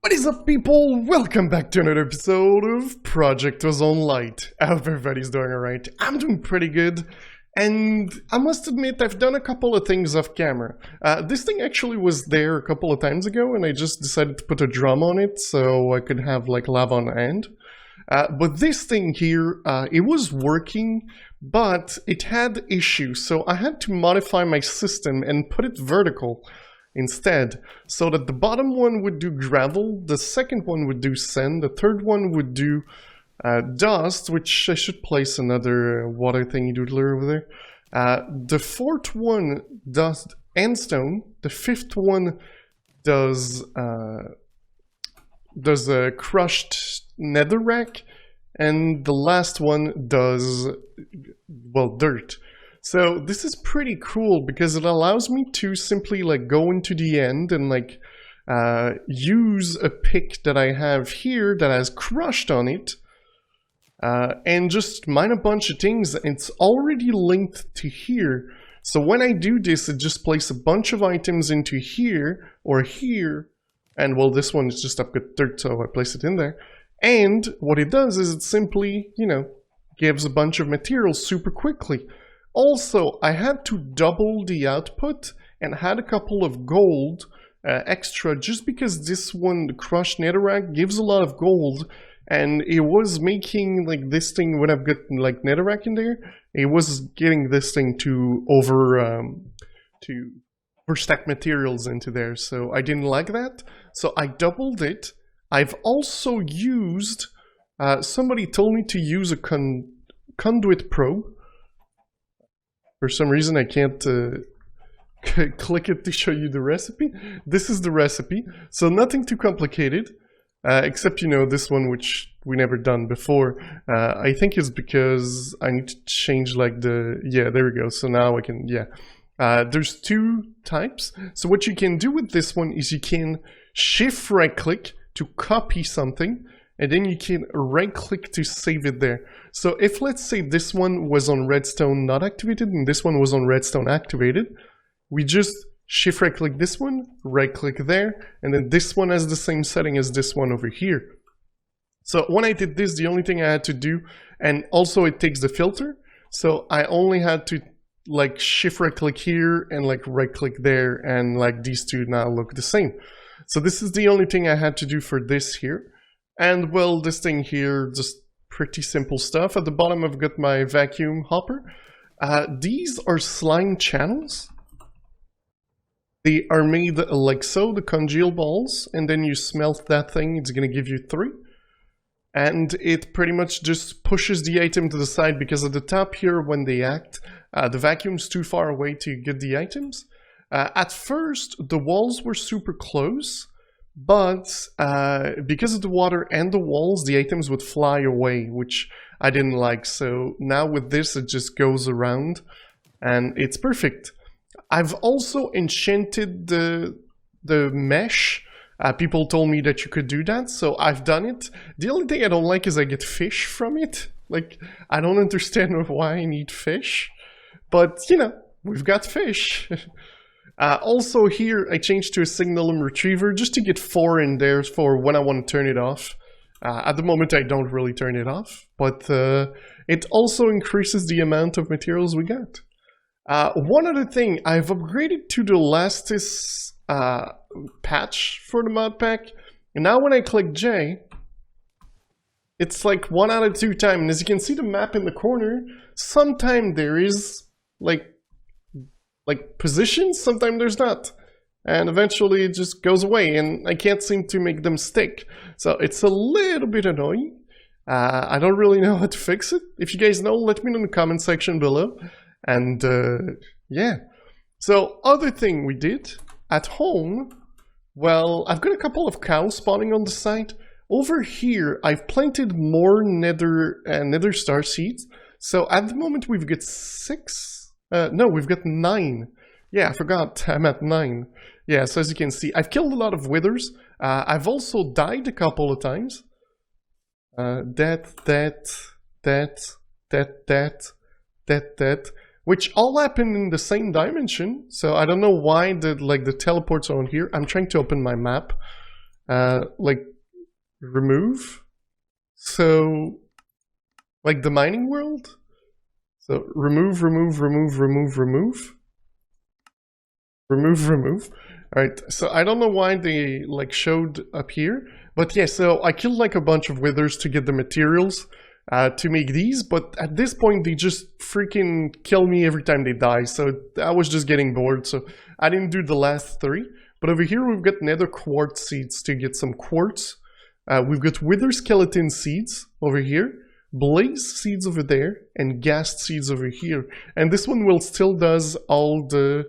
What is up, people? Welcome back to another episode of Project Ozone Lite. I hope everybody's doing alright. I'm doing pretty good, and I must admit I've done a couple of things off camera. This thing actually was there a couple of times ago, and I just decided to put a drum on it so I could have like lava on hand. But this thing here, it was working, but it had issues, so I had to modify my system and put it vertical instead, so that the bottom one would do gravel, the second one would do sand, the third one would do dust, which I should place another water thingy doodler over there. The fourth one does sandstone, the fifth one does a crushed netherrack, and the last one does, well, dirt. So this is pretty cool because it allows me to simply like go into the end and like use a pick that I have here that has crushed on it and just mine a bunch of things. It's already linked to here. So when I do this, it just places a bunch of items into here or here. And well, this one is just I've got dirt, so I place it in there. And what it does is it simply, you know, gives a bunch of materials super quickly. Also, I had to double the output and had a couple of gold extra just because this one, the crushed netherrack, gives a lot of gold, and it was making like this thing when I've got like netherrack in there, it was getting this thing to overstack materials into there, so I didn't like that, so I doubled it. I've also used, somebody told me to use a conduit probe. For some reason I can't click it to show you the recipe. This is the recipe, so nothing too complicated, except, you know, this one which we never done before. I think it's because I need to change like the, yeah, there we go, so now I can, yeah. There's two types, so what you can do with this one is you can shift right click to copy something, and then you can right click to save it there. So if, let's say, this one was on redstone not activated and this one was on redstone activated, we just shift right click this one, right click there, and then this one has the same setting as this one over here. So when I did this, the only thing I had to do, and also it takes the filter, so I only had to like shift right click here and like right click there, and like these two now look the same. So this is the only thing I had to do for this here. And well, this thing here, just pretty simple stuff. At the bottom I've got my vacuum hopper. These are slime channels. They are made like so, the congeal balls, and then you smelt that thing, it's gonna give you 3. And it pretty much just pushes the item to the side, because at the top here when they act, the vacuum's too far away to get the items. At first the walls were super close, but because of the water and the walls, the items would fly away, which I didn't like. So now with this, it just goes around and it's perfect. I've also enchanted the mesh. People told me that you could do that, so I've done it. The only thing I don't like is I get fish from it. Like, I don't understand why I need fish, but you know, we've got fish. Also here, I changed to a signal and retriever just to get 4 in there for when I want to turn it off. At the moment, I don't really turn it off, but it also increases the amount of materials we got. One other thing, I've upgraded to the Lastis patch for the mod pack, and now when I click J, it's like 1 out of 2 times. And as you can see the map in the corner, sometimes there is like positions, sometimes there's not, and eventually it just goes away and I can't seem to make them stick, so it's a little bit annoying. I don't really know how to fix it. If you guys know, let me know in the comment section below. And yeah, so other thing we did at home, well, I've got a couple of cows spawning on the site. Over here I've planted more nether star seeds, so at the moment we've got 6. No, we've got 9. Yeah, I forgot, I'm at 9. Yeah, so as you can see, I've killed a lot of withers. I've also died a couple of times. That, which all happen in the same dimension. So I don't know why the teleports are on here. I'm trying to open my map. like remove. So like the mining world. So remove. Alright, so I don't know why they like showed up here, but yeah, so I killed like a bunch of withers to get the materials to make these, but at this point they just freaking kill me every time they die, so I was just getting bored, so I didn't do the last 3. But over here we've got nether quartz seeds to get some quartz. We've got wither skeleton seeds over here, blaze seeds over there, and ghast seeds over here. And this one will still does all the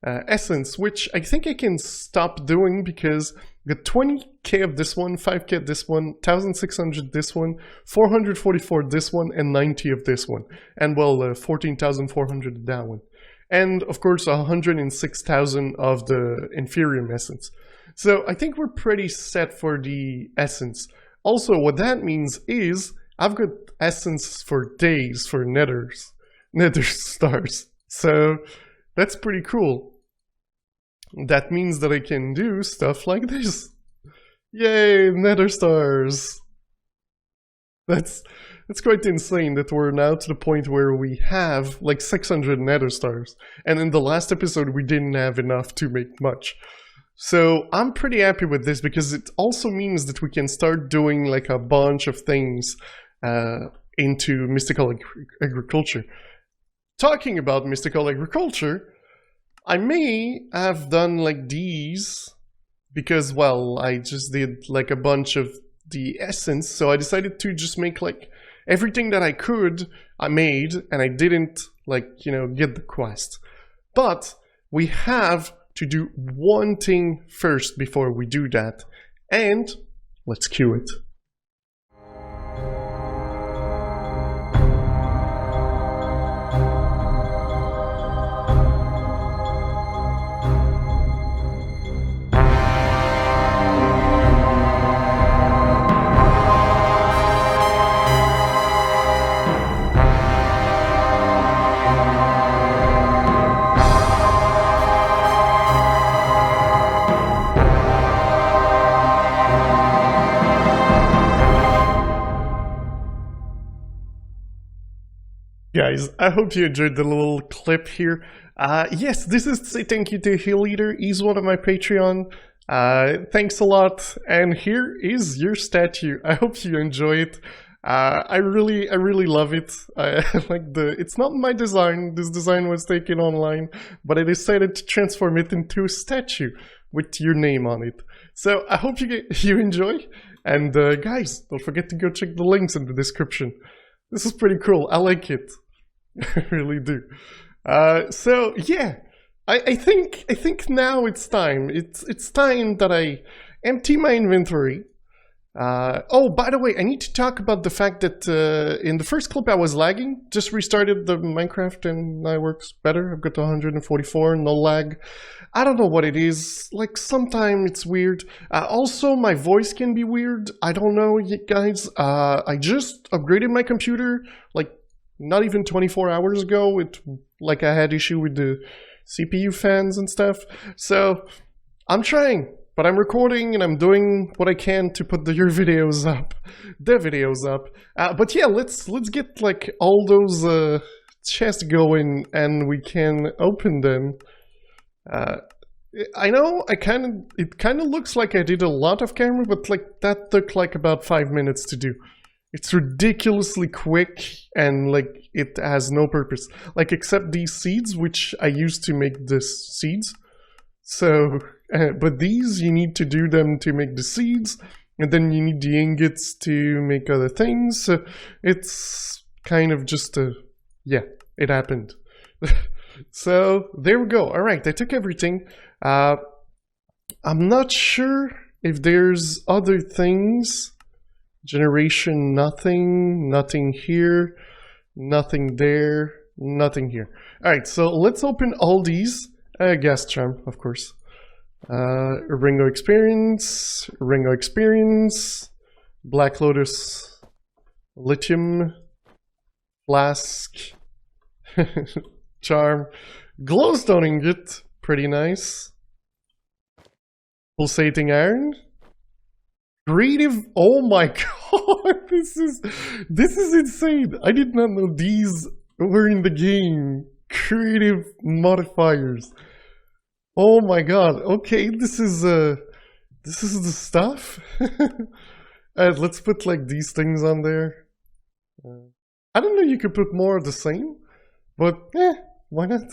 essence, which I think I can stop doing because I got 20k of this one, 5k of this one, 1600 this one, 444 this one, and 90 of this one. And well, 14,400 of that one. And of course 106,000 of the inferior essence. So I think we're pretty set for the essence. Also, what that means is I've got essence for days for nether stars. So that's pretty cool. That means that I can do stuff like this. Yay, nether stars! That's quite insane that we're now to the point where we have like 600 nether stars. And in the last episode we didn't have enough to make much. So I'm pretty happy with this because it also means that we can start doing like a bunch of things into mystical agriculture. Talking about mystical agriculture, I may have done like these because, well, I just did like a bunch of the essence, so I decided to just make like everything that I could, I made, and I didn't like, you know, get the quest. But we have to do one thing first before we do that, and let's cue it. Guys, I hope you enjoyed the little clip here. Yes, this is to say thank you to Hill Eater. He's one of my Patreon. Thanks a lot. And here is your statue. I hope you enjoy it. I really love it. It's not my design. This design was taken online, but I decided to transform it into a statue with your name on it. So I hope you enjoy. And guys, don't forget to go check the links in the description. This is pretty cool. I like it. I really do. So yeah, I think now it's time. It's time that I empty my inventory. Oh, by the way, I need to talk about the fact that in the first clip I was lagging. Just restarted the Minecraft and now it works better. I've got 144, no lag. I don't know what it is. Like sometimes it's weird. Also, my voice can be weird. I don't know, guys. I just upgraded my computer like not even 24 hours ago. Like I had issue with the CPU fans and stuff. So I'm trying. But I'm recording and I'm doing what I can to put your videos up, But yeah, let's get like all those chests going and we can open them. I know it kind of looks like I did a lot of camera, but like that took like about 5 minutes to do. It's ridiculously quick and like it has no purpose. Like except these seeds, which I used to make this seeds. So, but these you need to do them to make the seeds, and then you need the ingots to make other things. So it's kind of just yeah, it happened. So there we go. All right, I took everything. I'm not sure if there's other things. Generation, nothing here, nothing there, nothing here. All right, so let's open all these. Gas charm, of course. Ringo experience, Black Lotus, lithium, flask, charm, glowstone ingot, pretty nice. Pulsating iron, Creative, oh my god, this is insane. I did not know these were in the game. Creative modifiers. Oh my god, okay, this is the stuff. Let's put like these things on there. I don't know, you could put more of the same, but why not?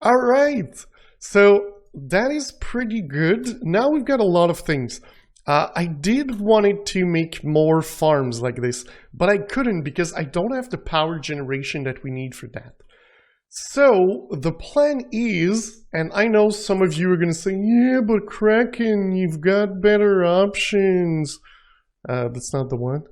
Alright, so that is pretty good. Now we've got a lot of things. I did wanted to make more farms like this, but I couldn't because I don't have the power generation that we need for that. So the plan is, and I know some of you are going to say, yeah, but Kraken, you've got better options. That's not the one.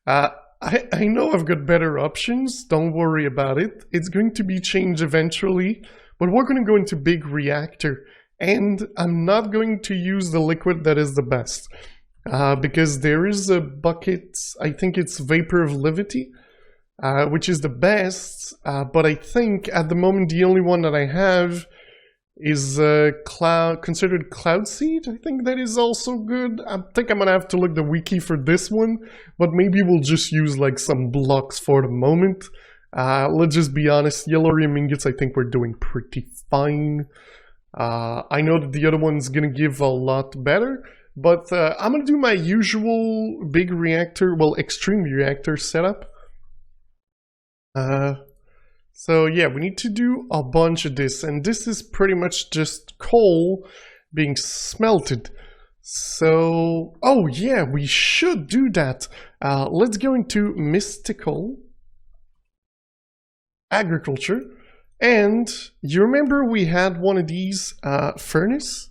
I know I've got better options. Don't worry about it. It's going to be changed eventually, but we're going to go into big reactor. And I'm not going to use the liquid that is the best, because there is a bucket, I think it's Vapor of Levity, which is the best, but I think at the moment the only one that I have is considered Cloud Seed. I think that is also good. I think I'm gonna have to look the wiki for this one, but maybe we'll just use like some blocks for the moment. Let's just be honest, Yellorium ingots, I think we're doing pretty fine. I know that the other one's gonna give a lot better, but I'm gonna do my usual big reactor, well, extreme reactor setup. So yeah, we need to do a bunch of this, and this is pretty much just coal being smelted. So, oh yeah, we should do that. Let's go into mystical agriculture. And you remember we had one of these furnace?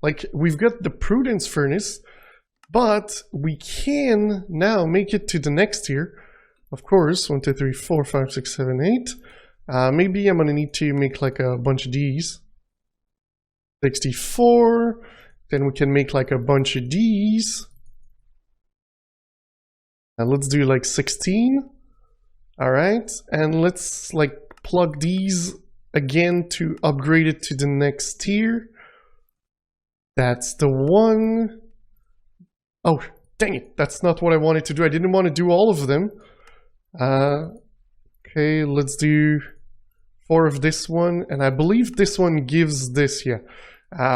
Like, we've got the Prudence furnace, but we can now make it to the next tier. Of course, 1, 2, 3, 4, 5, 6, 7, 8. Maybe I'm gonna need to make like a bunch of these. 64. Then we can make like a bunch of these. And let's do like 16. Alright, and let's like plug these again to upgrade it to the next tier. That's the one. Oh, dang it. That's not what I wanted to do. I didn't want to do all of them. Okay, let's do 4 of this one. And I believe this one gives this, yeah.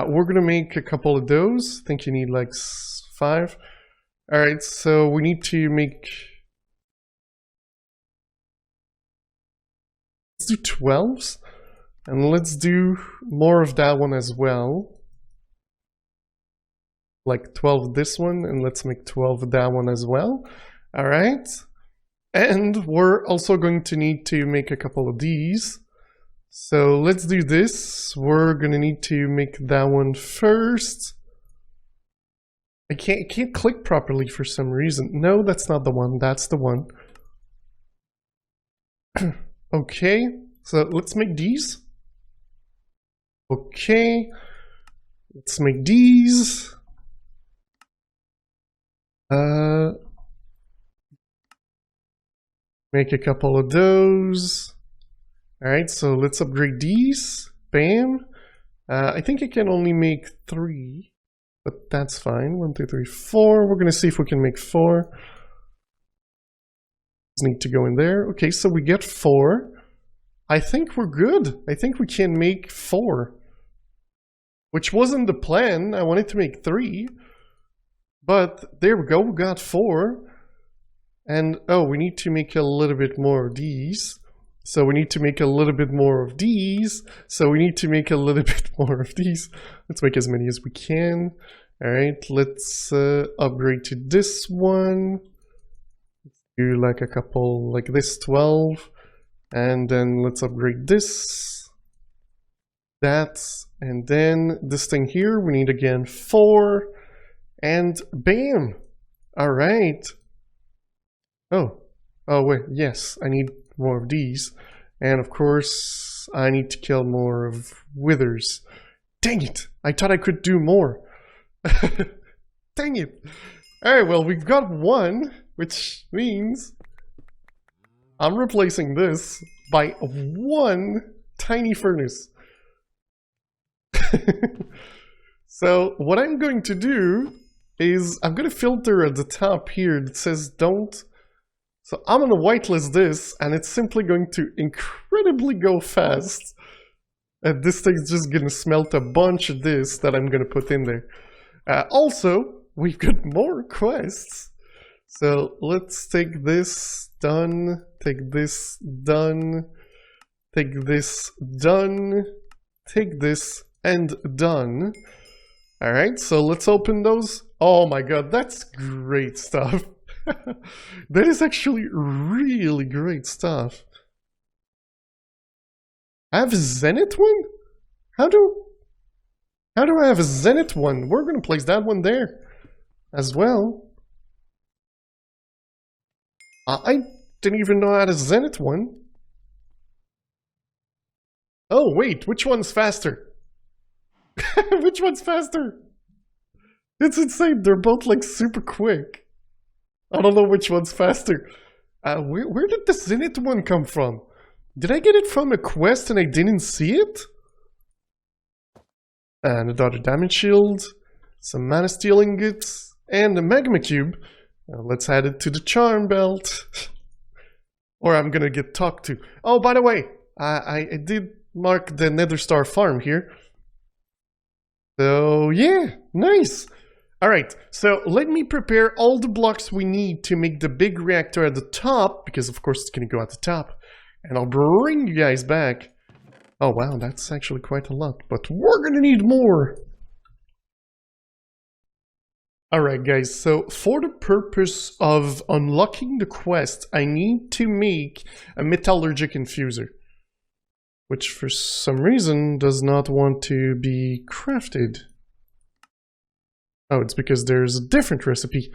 We're going to make a couple of those. I think you need like 5. Alright, so we need to make... Let's do 12s, and let's do more of that one as well. Like 12 of this one, and let's make 12 of that one as well. Alright. And we're also going to need to make a couple of these. So let's do this. We're going to need to make that one first. I can't click properly for some reason. No, that's not the one. That's the one. Okay, so let's make these. Okay, let's make these. Make a couple of those. Alright, so let's upgrade these. Bam. I think I can only make 3, but that's fine. 1, 2, 3, 4. We're gonna see if we can make 4. Need to go in there. Okay, so we get 4. I think we're good. I think we can make 4. Which wasn't the plan. I wanted to make 3. But there we go. We got 4. And oh, we need to make a little bit more of these. So we need to make a little bit more of these. So we need to make a little bit more of these. Let's make as many as we can. Alright, let's upgrade to this one. Do like a couple like this, 12, and then let's upgrade this, that, and then this thing here we need again 4, and bam. All right. Oh wait, yes, I need more of these, and of course I need to kill more of withers. Dang it, I thought I could do more. Dang it. Alright, well, we've got 1, which means I'm replacing this by 1 tiny furnace. So what I'm going to do is I'm gonna filter at the top here that says don't. So I'm gonna whitelist this, and it's simply going to incredibly go fast. And this thing's just gonna smelt a bunch of this that I'm gonna put in there. Also, we've got more quests. So let's take this, done, take this, done, take this, done, take this, and done. Alright, so let's open those. Oh my god, that's great stuff. That is actually really great stuff. I have a Zenith one? How do I have a Zenith one? We're gonna place that one there as well. I didn't even know I had a Zenith one. Oh wait, which one's faster? Which one's faster? It's insane, they're both like super quick. I don't know which one's faster. Where did the Zenith one come from? Did I get it from a quest and I didn't see it? And another damage shield, some mana steel ingots, and a magma cube. Let's add it to the charm belt. Or I'm gonna get talked to. Oh, by the way, I did mark the Nether Star farm here. So yeah, nice. Alright, so let me prepare all the blocks we need to make the big reactor at the top, because of course it's gonna go at the top. And I'll bring you guys back. Oh wow, that's actually quite a lot, but we're gonna need more. Alright guys, so for the purpose of unlocking the quest, I need to make a metallurgic infuser. Which for some reason does not want to be crafted. Oh, it's because there's a different recipe.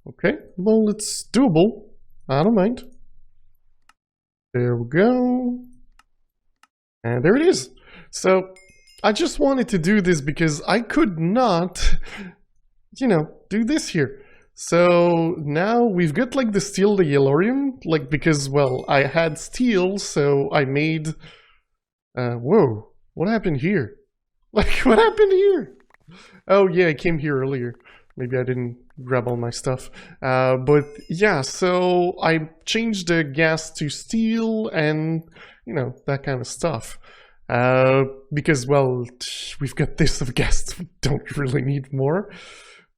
Okay, well it's doable. I don't mind. There we go. And there it is. So, I just wanted to do this because I could not, you know, do this here. So, now we've got like the steel, the yellorium, like because, well, I had steel, so I made... whoa, what happened here? Like, what happened here? Oh yeah, I came here earlier. Maybe I didn't grab all my stuff. But yeah, so I changed the gas to steel and, you know, that kind of stuff. Because, well, we've got this of gas, we don't really need more.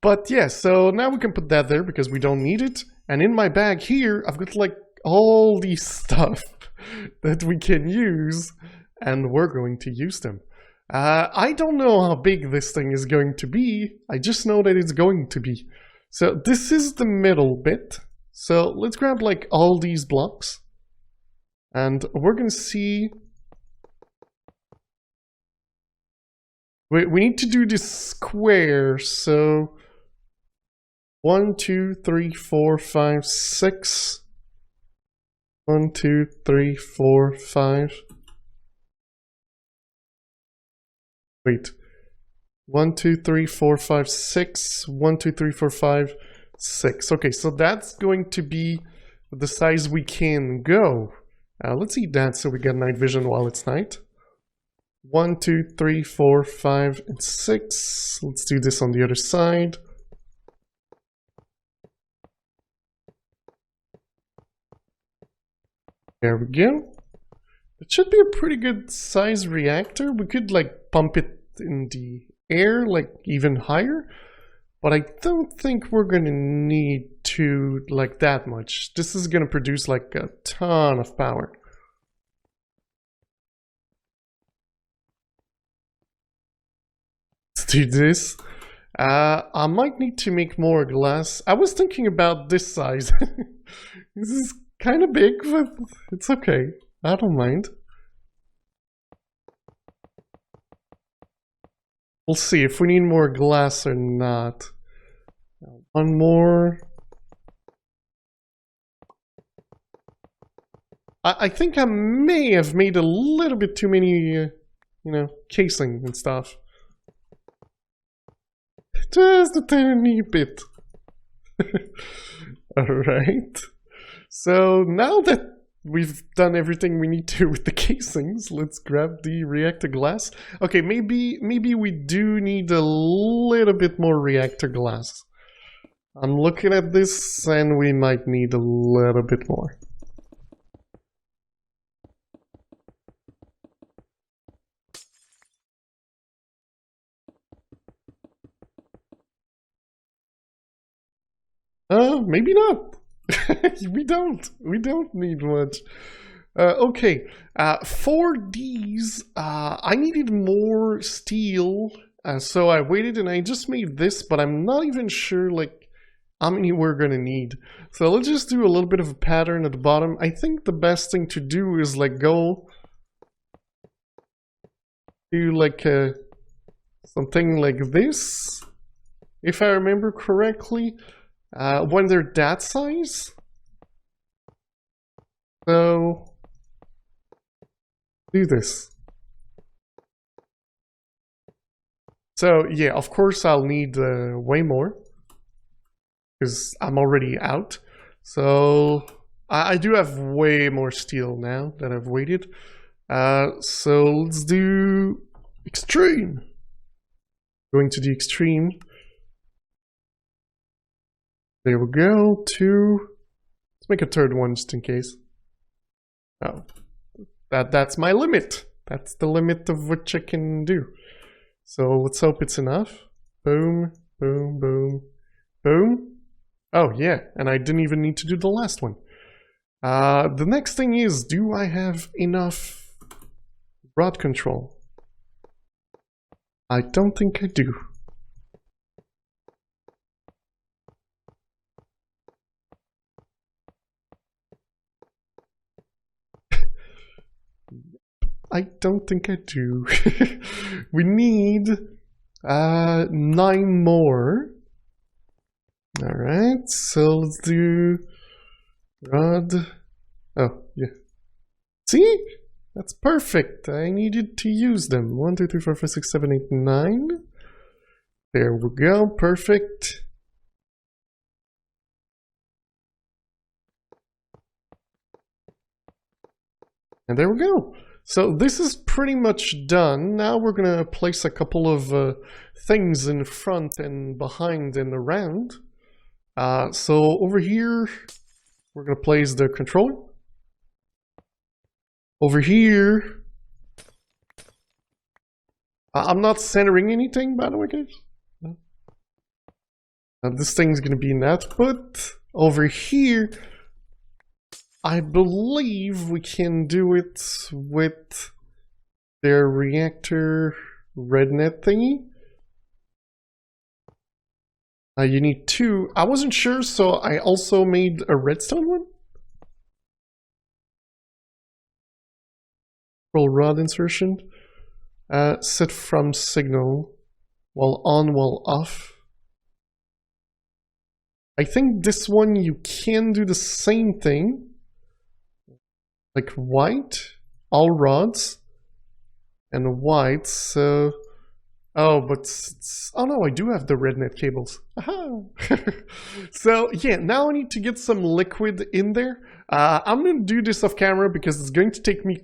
But yeah, so now we can put that there because we don't need it. And in my bag here, I've got like all these stuff that we can use, and we're going to use them. I don't know how big this thing is going to be, I just know that it's going to be. So this is the middle bit. So let's grab like all these blocks. And we're gonna see... We need to do this square, so... 1, 2, 3, 4, 5, 6. 1, 2, 3, 4, 5. Wait. 1, 2, 3, 4, 5, 6. 1, 2, 3, 4, 5, 6. Okay, so that's going to be the size we can go. Let's eat that so we get night vision while it's night. 1, 2, 3, 4, 5, and 6. Let's do this on the other side. There we go. It should be a pretty good size reactor. We could like pump it in the air, like even higher. But I don't think we're gonna need to like that much. This is gonna produce like a ton of power. Let's do this. I might need to make more glass. I was thinking about this size. This is kind of big, but it's okay. I don't mind. We'll see if we need more glass or not. One more. I think I may have made a little bit too many, you know, casing and stuff. Just a tiny bit. Alright. So now that we've done everything we need to with the casings. Let's grab the reactor glass. Okay, maybe we do need a little bit more reactor glass. I'm looking at this and we might need a little bit more. Maybe not. We don't need much. Okay, for these, I needed more steel, so I waited and I just made this, but I'm not even sure, like, how many we're gonna need. So let's just do a little bit of a pattern at the bottom. I think the best thing to do is, like, go do, like, something like this, if I remember correctly, when they're that size. So do this. So yeah, of course I'll need way more because I'm already out. So I do have way more steel now that I've waited. So let's do extreme. Going to the extreme. There we go. 2. Let's make a third one just in case. Oh, that's my limit. That's the limit of what I can do. So let's hope it's enough. Boom, boom, boom, boom. Oh yeah, and I didn't even need to do the last one. The next thing is, do I have enough rod control? I don't think I do. I don't think I do. We need 9 more. Alright, so let's do rod. Oh, yeah. See? That's perfect. I needed to use them. 1, 2, 3, 4, 5, 6, 7, 8, 9. There we go. Perfect. And there we go. So this is pretty much done. Now we're gonna place a couple of things in front and behind and around. So over here, we're gonna place the controller. Over here, I'm not centering anything, by the way, guys. This thing's gonna be in output. Over here, I believe we can do it with their reactor red net thingy. You need 2. I wasn't sure, so I also made a redstone one. Roll rod insertion. Set from signal. While on, while off. I think this one you can do the same thing. Like white, all rods, and white, so... Oh, but... Oh no, I do have the red net cables. Aha! So, yeah, now I need to get some liquid in there. I'm going to do this off camera because it's going to take me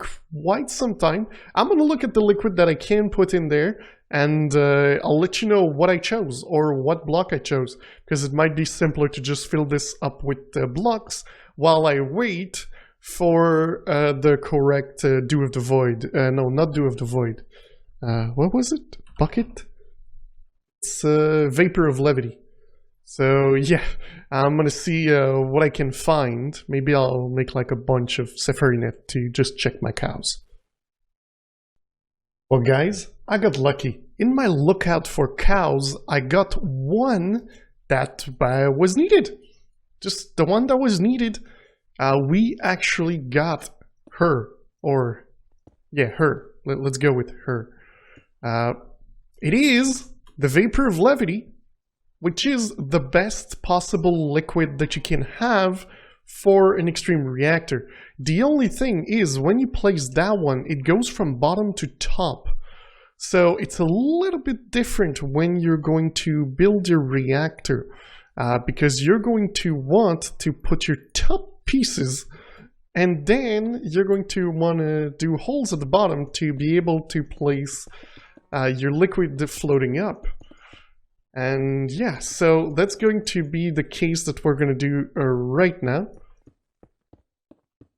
quite some time. I'm going to look at the liquid that I can put in there, and I'll let you know what I chose, or what block I chose, because it might be simpler to just fill this up with blocks while I wait for the correct Dew of the Void. No, not Dew of the Void. What was it? Bucket? It's Vapor of Levity. So yeah, I'm gonna see what I can find. Maybe I'll make like a bunch of Sephiroth to just check my cows. Well guys, I got lucky. In my lookout for cows, I got one that was needed. Just the one that was needed. We actually got her, or yeah, her. Let's go with her. It is the Vapor of Levity, which is the best possible liquid that you can have for an extreme reactor. The only thing is, when you place that one, it goes from bottom to top. So it's a little bit different when you're going to build your reactor, because you're going to want to put your top pieces And then you're going to want to do holes at the bottom to be able to place your liquid floating up. And yeah, so that's going to be the case that we're going to do right now.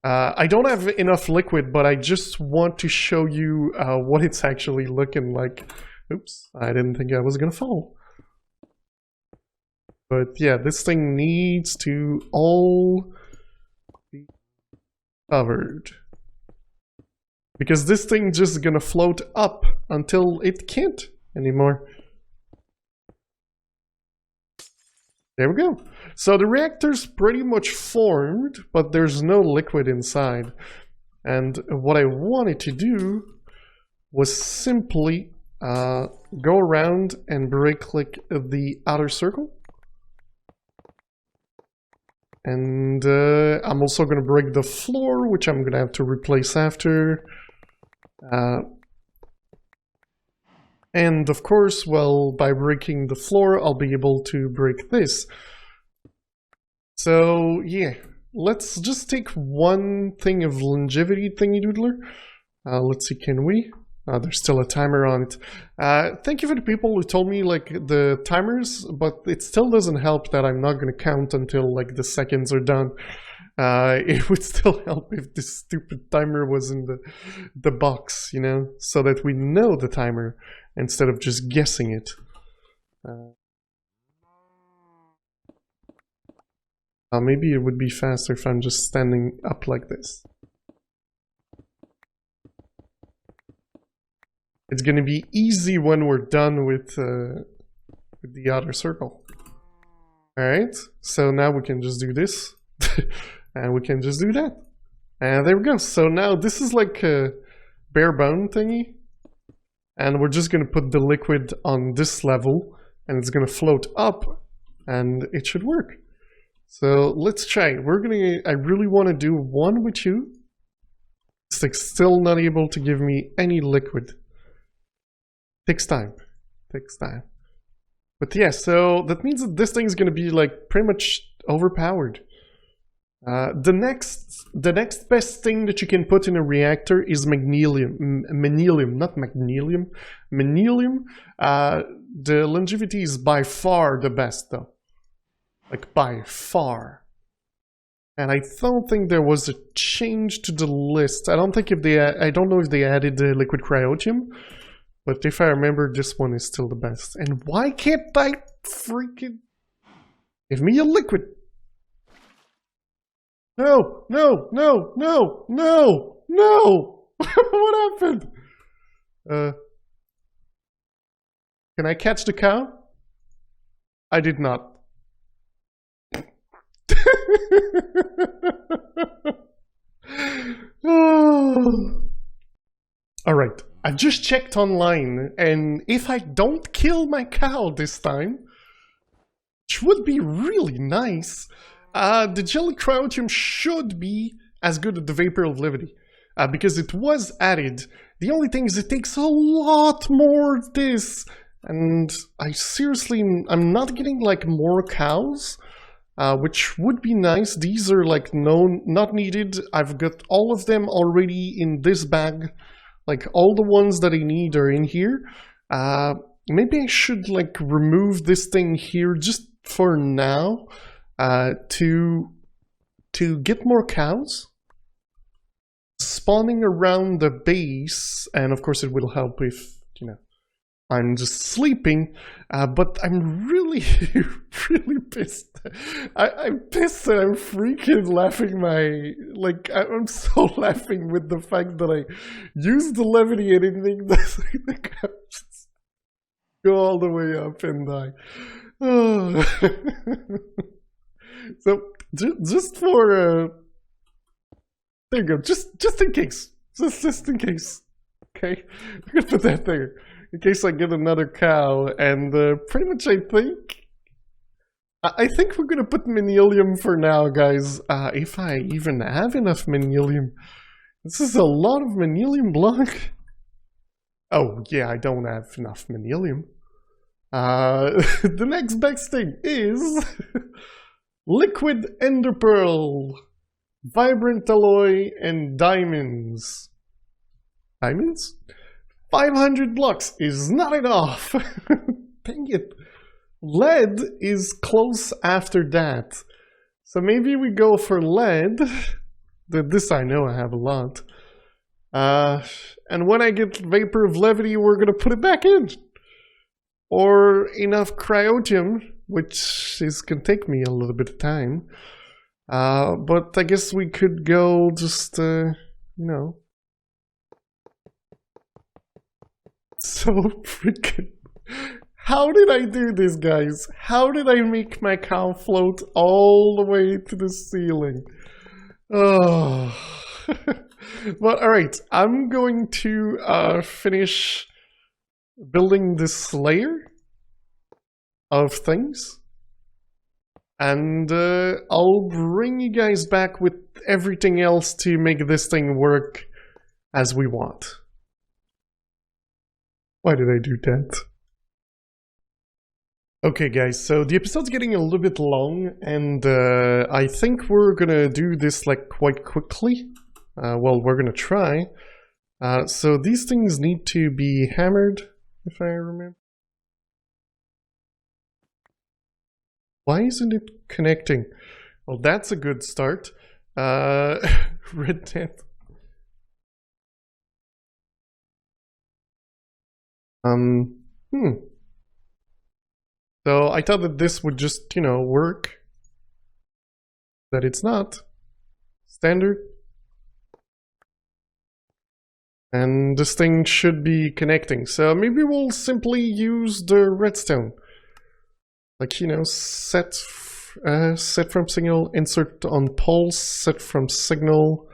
I don't have enough liquid, but I just want to show you what it's actually looking like. Oops, I didn't think I was going to fall. But yeah, this thing needs to all be covered. Because this thing just gonna float up until it can't anymore. There we go. So the reactor's pretty much formed, but there's no liquid inside. And what I wanted to do was simply go around and break like the outer circle. And I'm also going to break the floor, which I'm going to have to replace after. And of course, well, by breaking the floor, I'll be able to break this. So yeah, let's just take one thing of longevity thingy doodler. Let's see, can we? There's still a timer on it. Thank you for the people who told me like the timers, but it still doesn't help that I'm not going to count until like the seconds are done. It would still help if this stupid timer was in the box, you know, so that we know the timer instead of just guessing it. Maybe it would be faster if I'm just standing up like this. It's going to be easy when we're done with the outer circle. Alright, so now we can just do this. And we can just do that. And there we go. So now this is like a bare bone thingy. And we're just going to put the liquid on this level. And it's going to float up. And it should work. So let's try it. I really want to do one with you. It's like still not able to give me any liquid. Takes time. Takes time. But yeah, so that means that this thing is going to be like pretty much overpowered. The next best thing that you can put in a reactor is magnesium. Not magnesium. Magnesium. The longevity is by far the best though. Like by far. And I don't think there was a change to the list. I don't know if they added the liquid cryotium. But if I remember, this one is still the best. And why can't I freaking... Give me a liquid! No! No! No! No! No! No! What happened? Can I catch the cow? I did not. Alright. I just checked online, and if I don't kill my cow this time, which would be really nice, the jelly cryotium should be as good as the vapor of levity, because it was added. The only thing is it takes a lot more of this, and I'm not getting like more cows, which would be nice. These are like not needed. I've got all of them already in this bag. Like all the ones that I need are in here. Maybe I should like remove this thing here just for now to get more cows spawning around the base, and of course it will help if, you know, I'm just sleeping, but I'm really, really pissed. I'm pissed that I'm freaking laughing I'm so laughing with the fact that I used the levity and anything that's like the cows go all the way up and die. Oh. So, just for, there you go, just in case. Just in case. Okay? I'm gonna put that there. In case I get another cow, and pretty much I think we're gonna put magnesium for now, guys. If I even have enough magnesium. This is a lot of magnesium block. Oh yeah, I don't have enough magnesium. The next best thing is liquid ender pearl. vibrant alloy, and diamonds. Diamonds? 500 blocks is not enough! Dang it. Lead is close after that. So maybe we go for lead. This I know I have a lot. And when I get Vapor of Levity, we're gonna put it back in. Or enough cryotium, which can take me a little bit of time. But I guess we could go just, you know. So freaking... How did I do this, guys? How did I make my cow float all the way to the ceiling? Oh. But alright, I'm going to finish building this layer of things. And I'll bring you guys back with everything else to make this thing work as we want. Why did I do that? Okay guys, so the episode's getting a little bit long, and I think we're gonna do this like quite quickly. Well, we're gonna try. So these things need to be hammered, if I remember. Why isn't it connecting? Well, that's a good start. Red Death. So I thought that this would just, you know, work. That it's not. Standard. And this thing should be connecting. So maybe we'll simply use the redstone. Like, you know, set from signal, insert on pulse, set from signal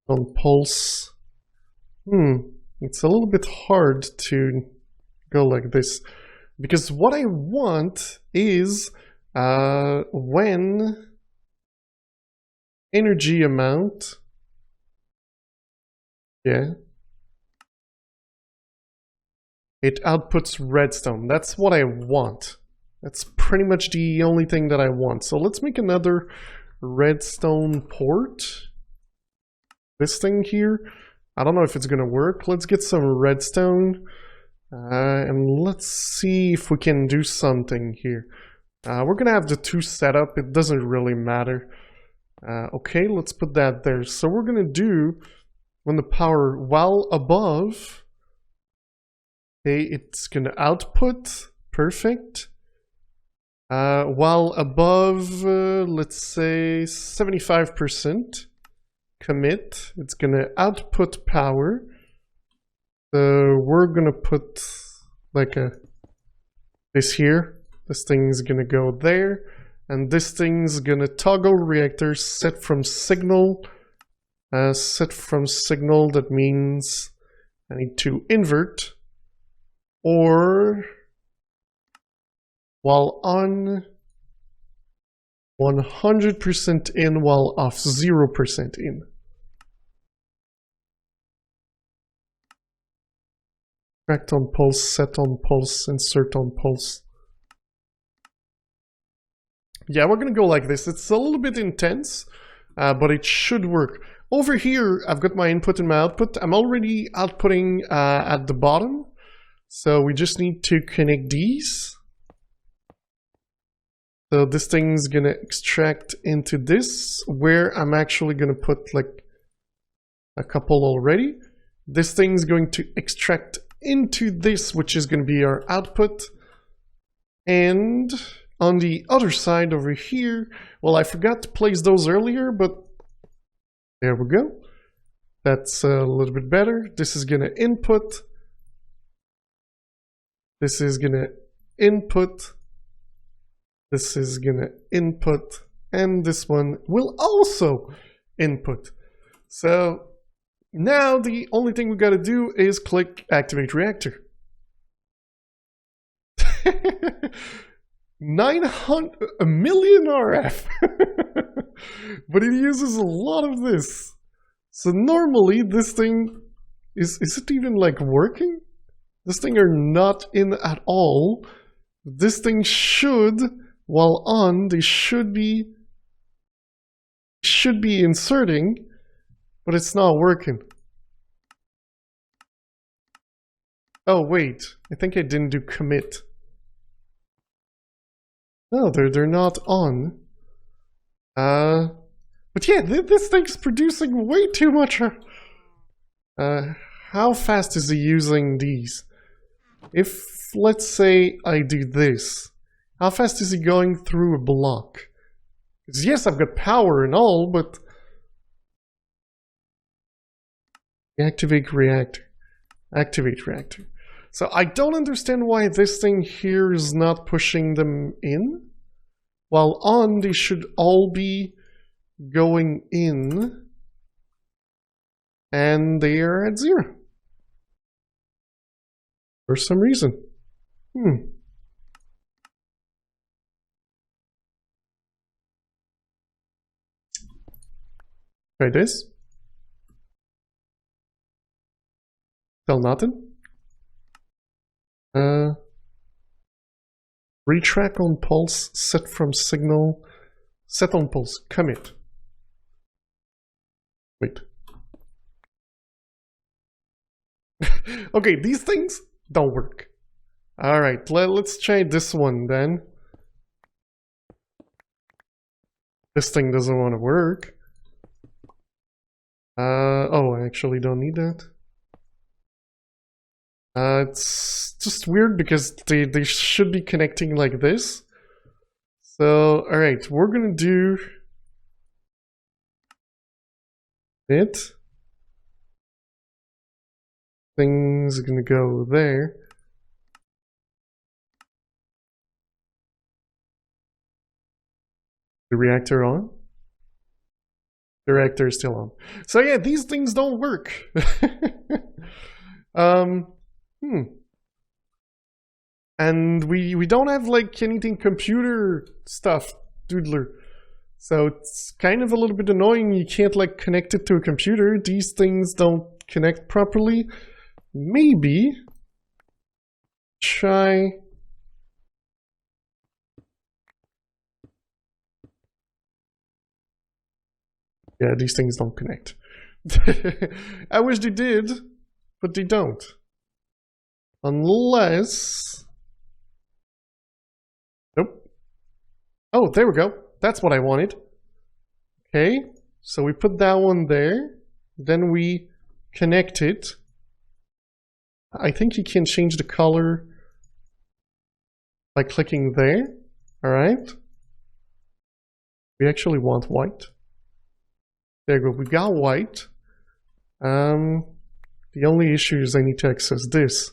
on pulse. It's a little bit hard to go like this. Because what I want is when energy amount, yeah, it outputs redstone. That's what I want. That's pretty much the only thing that I want. So let's make another redstone port. This thing here, I don't know if it's gonna work. Let's get some redstone. And let's see if we can do something here. We're gonna have the two set up. It doesn't really matter. Okay, let's put that there. So we're gonna do when the power while above. Okay, it's gonna output. Perfect. While above, let's say 75% commit, it's gonna output power. So we're gonna put like this here. This thing's gonna go there, and this thing's gonna toggle reactor set from signal. Set from signal, that means I need to invert, or while on 100% in, while off 0% in. Tract on pulse, set on pulse, insert on pulse. Yeah, we're gonna go like this. It's a little bit intense, but it should work. Over here, I've got my input and my output. I'm already outputting at the bottom. So we just need to connect these. So this thing's gonna extract into this, where I'm actually gonna put like a couple already. This thing's going to extract into this, which is going to be our output. And on the other side over here, well, I forgot to place those earlier, but there we go. That's a little bit better. This is going to input. This is going to input. This is going to input. And this one will also input. So now the only thing we got to do is click activate reactor. 900 million RF. But it uses a lot of this. So normally this thing is it even like working? This thing are not in at all. This thing should, while on, they should be should be inserting, but it's not working. Oh wait, I think I didn't do commit. No, they're not on. But yeah, this thing's producing way too much. How fast is he using these? If, let's say, I do this, how fast is he going through a block? Because yes, I've got power and all, but... Activate reactor. Activate reactor. So I don't understand why this thing here is not pushing them in. While on, they should all be going in. And they are at 0. For some reason. Try this. Still nothing. Retrack on pulse, set from signal, set on pulse, commit. Wait. Okay, these things don't work. Alright, let's try this one then. This thing doesn't want to work. Oh, I actually don't need that. It's just weird because they should be connecting like this. So, alright, we're gonna do it. Things are gonna go there. The reactor on? The reactor is still on. So yeah, these things don't work. And we don't have like anything computer stuff, Doodler. So it's kind of a little bit annoying. You can't like connect it to a computer. These things don't connect properly. Maybe try... Yeah, these things don't connect. I wish they did, but they don't. Unless... Nope. Oh, there we go. That's what I wanted. Okay, so we put that one there. Then we connect it. I think you can change the color by clicking there. Alright. We actually want white. There we go. We got white. The only issue is I need to access this.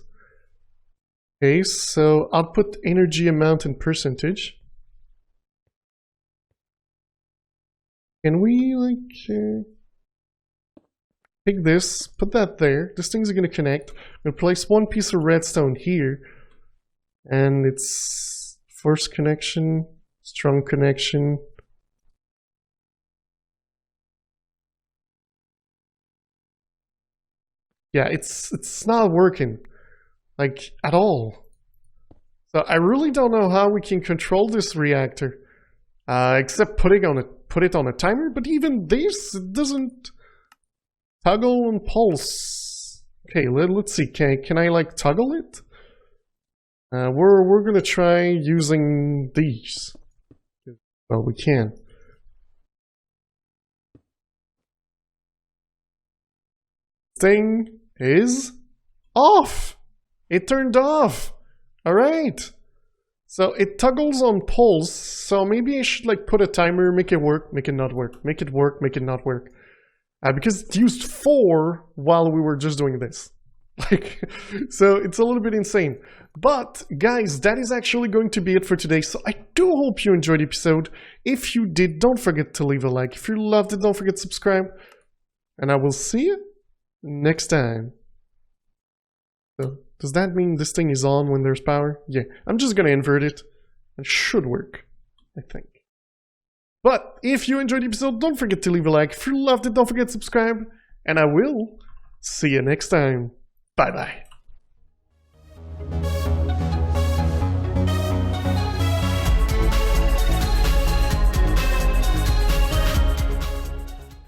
Okay, so output energy amount in percentage. Can we like take this, put that there? This thing's gonna connect. I'm gonna place one piece of redstone here, and it's force connection, strong connection. Yeah, it's not working, like, at all. So I really don't know how we can control this reactor, except put it on a timer. But even this, it doesn't toggle and pulse. Okay, let's see. Can I like toggle it? We're gonna try using these. Well, we can. Thing is off. It turned off. All right. So it toggles on pulse. So maybe I should like put a timer, make it work, make it not work, make it work, make it not work. Because it used 4 while we were just doing this. Like, so it's a little bit insane. But guys, that is actually going to be it for today. So I do hope you enjoyed the episode. If you did, don't forget to leave a like. If you loved it, don't forget to subscribe. And I will see you next time. So, does that mean this thing is on when there's power? Yeah, I'm just gonna invert it. It should work, I think. But if you enjoyed the episode, don't forget to leave a like. If you loved it, don't forget to subscribe. And I will see you next time. Bye-bye.